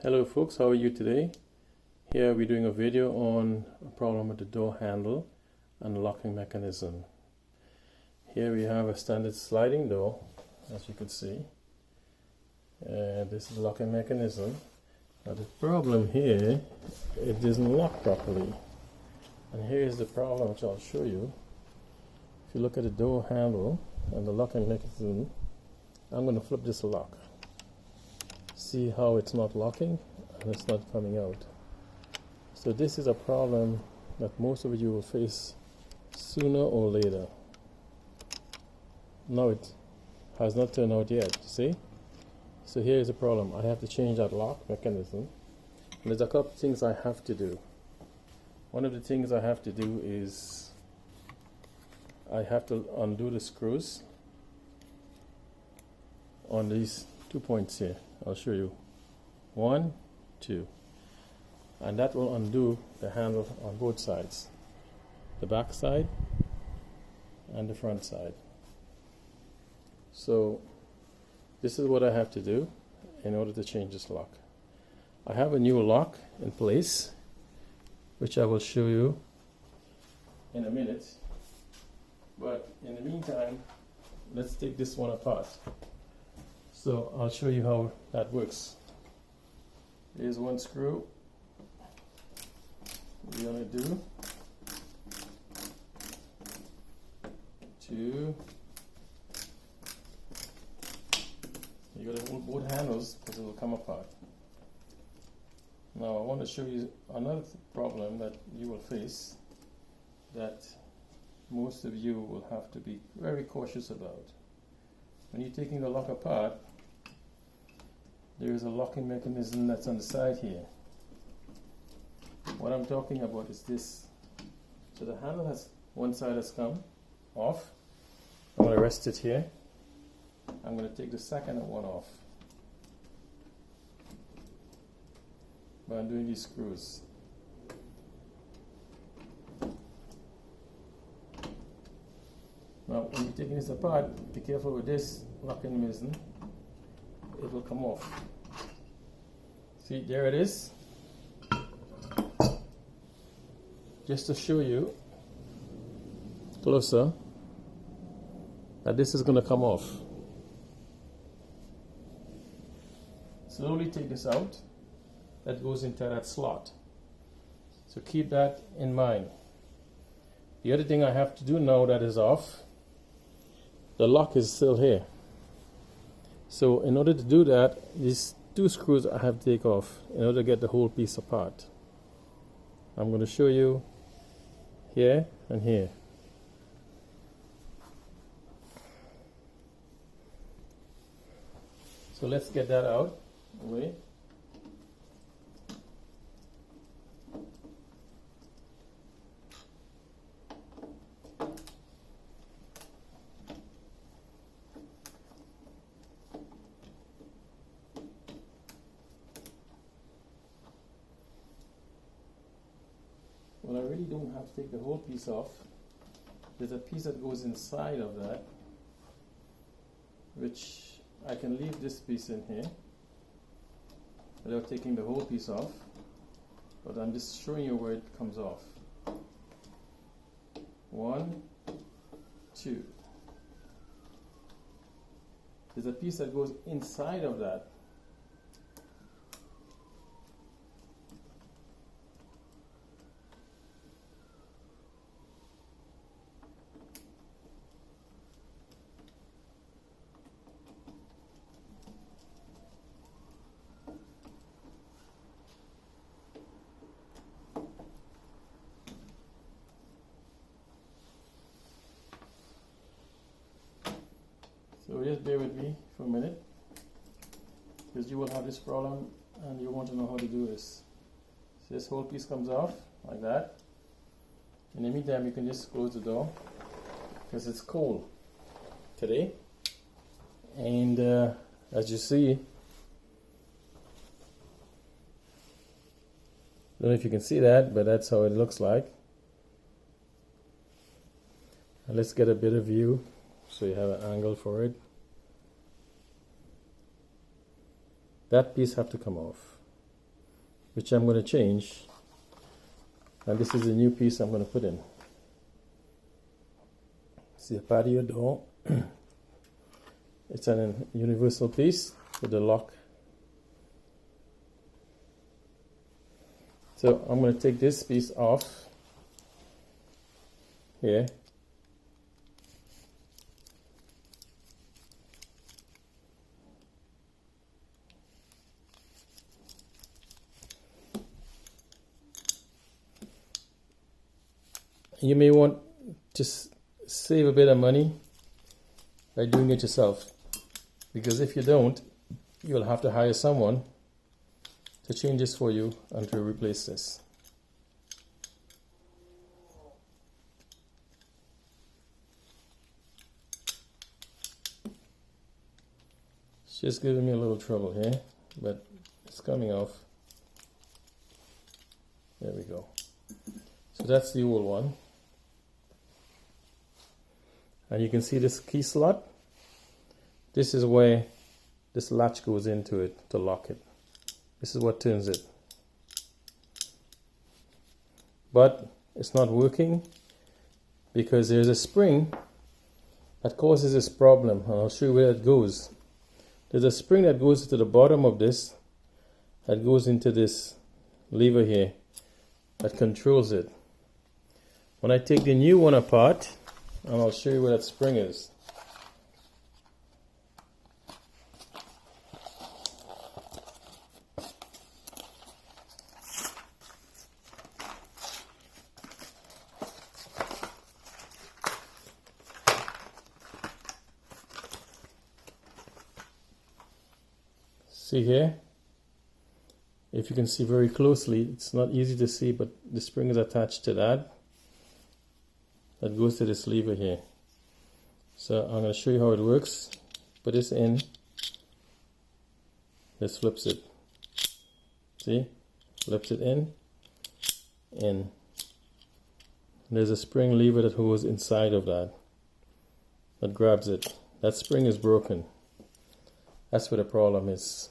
Hello folks, how are you today? Here we're doing a video on a problem with the door handle and the locking mechanism. Here we have a standard sliding door, as you can see. This is the locking mechanism. Now the problem here, it doesn't lock properly. And here is the problem, which I'll show you. If you look at the door handle and the locking mechanism, I'm going to flip this lock. See how it's not locking and it's not coming out. So this is a problem that most of you will face sooner or later. Now it has not turned out yet, see? So here is the problem. I have to change that lock mechanism. And there's a couple of things I have to do. One of the things I have to do is I have to undo the screws on these 2 points here. I'll show you. 1, 2. And that will undo the handle on both sides. The back side and the front side. So this is what I have to do in order to change this lock. I have a new lock in place, which I will show you in a minute. But in the meantime, let's take this one apart. So I'll show you how that works. Here's one screw. We're going to do 2. You got to hold both handles because it will come apart. Now I want to show you another problem that you will face that most of you will have to be very cautious about. When you're taking the lock apart, there is a locking mechanism that's on the side here. What I'm talking about is this. So the handle has one side has come off. I'm going to rest it here. I'm going to take the second one off by undoing these screws. Now when you're taking this apart, be careful with this locking mechanism. It will come off. See, there it is. Just to show you closer that this is going to come off. Slowly take this out. That goes into that slot. So keep that in mind. The other thing I have to do now that is off, the lock is still here. So in order to do that, these 2 screws I have to take off in order to get the whole piece apart. I'm going to show you here and here. So let's get that out of the way. Well, I really don't have to take the whole piece off. There's a piece that goes inside of that, which I can leave this piece in here without taking the whole piece off, but I'm just showing you where it comes off. 1, 2. There's a piece that goes inside of that. So just bear with me for a minute, because you will have this problem and you want to know how to do this. So this whole piece comes off like that. In the meantime, you can just close the door because it's cold today. And as you see, I don't know if you can see that, but that's how it looks like. And let's get a better view so you have an angle for it. That piece have to come off. which I'm going to change, and this is a new piece I'm going to put in. See a patio door. It's a universal piece with the lock. So I'm going to take this piece off here. You may want to save a bit of money by doing it yourself, because if you don't, you'll have to hire someone to change this for you and to replace this. It's just giving me a little trouble here, but it's coming off. There we go. So that's the old one. And you can see this key slot. This is where this latch goes into it to lock it. This is what turns it. But it's not working because there's a spring that causes this problem, and I'll show you where it goes. There's a spring that goes to the bottom of this, that goes into this lever here, that controls it. When I take the new one apart, and I'll show you where that spring is. See here? If you can see very closely, it's not easy to see, but the spring is attached to that. That goes to this lever here. So I'm going to show you how it works. Put this in. This flips it. See? Flips it in. In. There's a spring lever that goes inside of that. That grabs it. That spring is broken. That's where the problem is.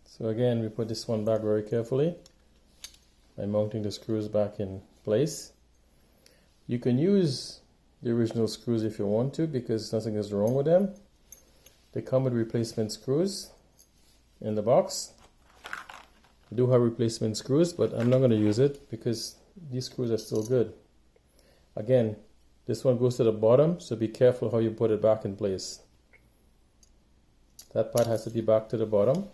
So again, we put this one back very carefully by mounting the screws back in place. You can use the original screws if you want to, because nothing is wrong with them. They come with replacement screws in the box. We do have replacement screws, but I'm not going to use it because these screws are still good. Again, this one goes to the bottom, so be careful how you put it back in place. That part has to be back to the bottom,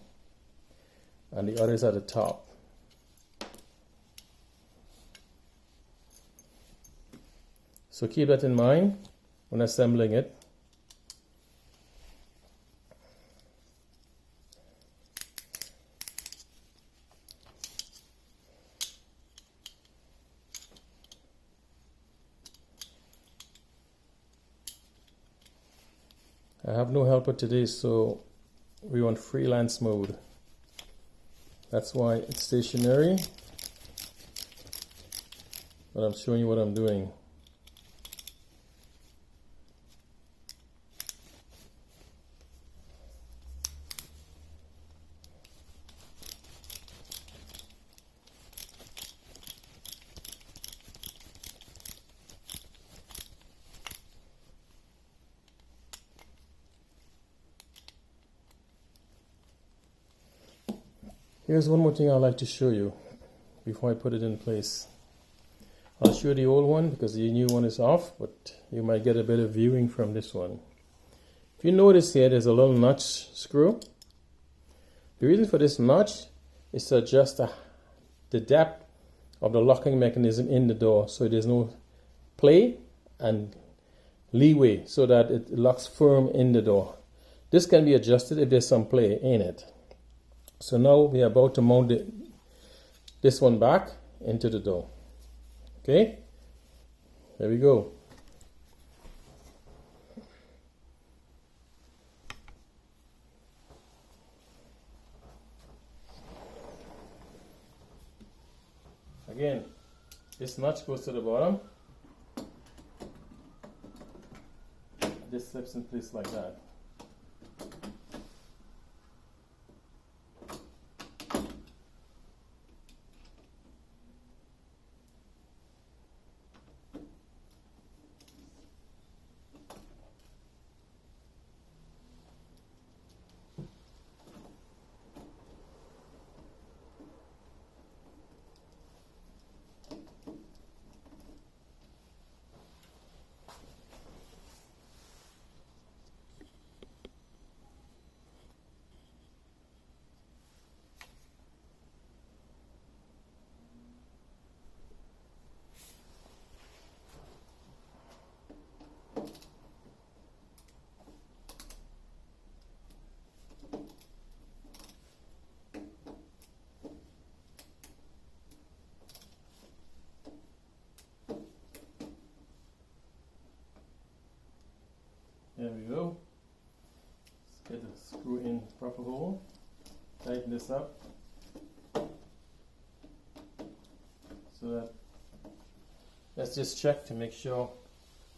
and the others at the top. So keep that in mind when assembling it. I have no helper today, so we want freelance mode. That's why it's stationary, but I'm showing you what I'm doing. Here's one more thing I'd like to show you before I put it in place. I'll show you the old one because the new one is off, but you might get a better viewing from this one. If you notice here, there's a little notch screw. The reason for this notch is to adjust the depth of the locking mechanism in the door, so there's no play and leeway, so that it locks firm in the door. This can be adjusted if there's some play in it. So now we are about to mount this one back into the door. Okay, there we go. Again, this notch goes to the bottom. This slips in place like that. screw in proper hole. Tighten this up so that, let's just check to make sure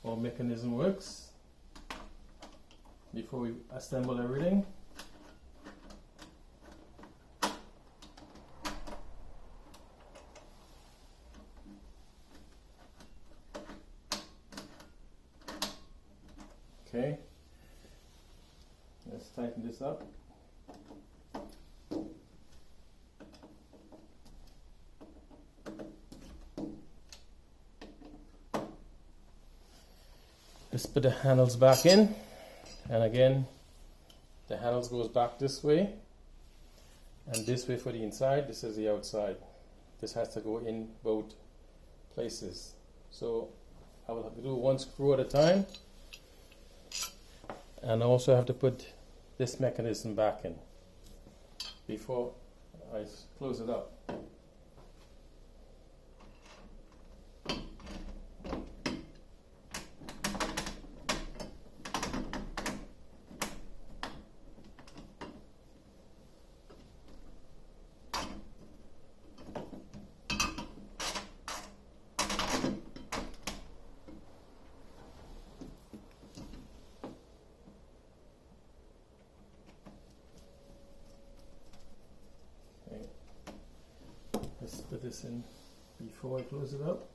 our mechanism works before we assemble everything. Okay, let's tighten this up. Let's put the handles back in, and again the handles goes back this way and this way for the inside. This is the outside. This has to go in both places, so I will have to do one screw at a time, and I also have to put this mechanism back in before I close it up. Let's put this in before I close it up.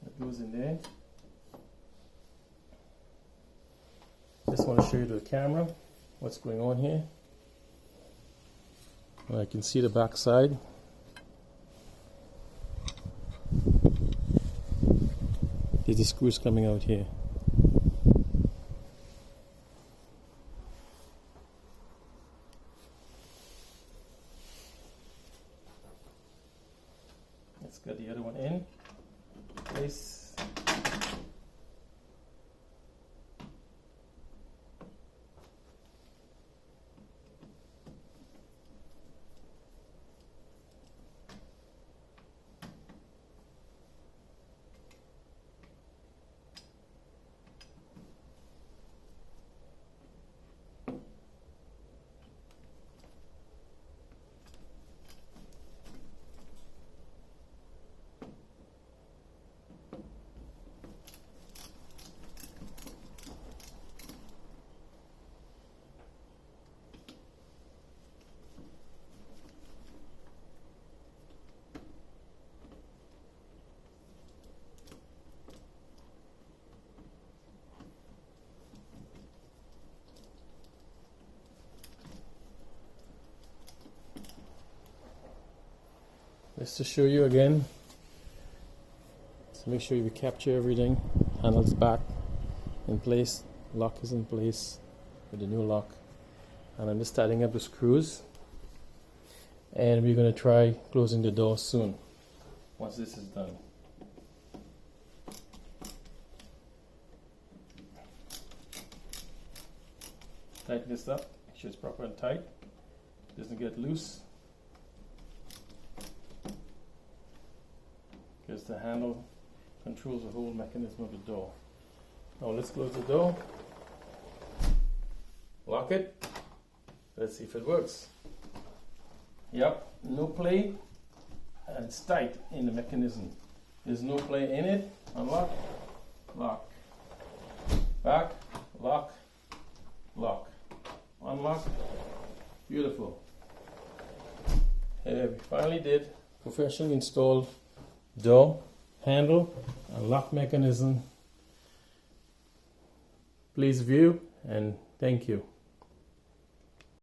That goes in there. Just want to show you to the camera what's going on here. Well, I can see the back side. There's the screws coming out here. Let's get the other one in place. Just to show you again, so make sure you capture everything. Handles back in place, lock is in place with the new lock, and I'm just tightening up the screws, and we're going to try closing the door soon once this is done. Tighten this up, make sure it's proper and tight, doesn't get loose, because the handle controls the whole mechanism of the door. Now let's close the door, lock it, let's see if it works. Yep, no play, and it's tight in the mechanism. There's no play in it. Unlock, lock, back, lock, lock, unlock. Beautiful. We finally did professionally installed door handle and lock mechanism. Please view and thank you.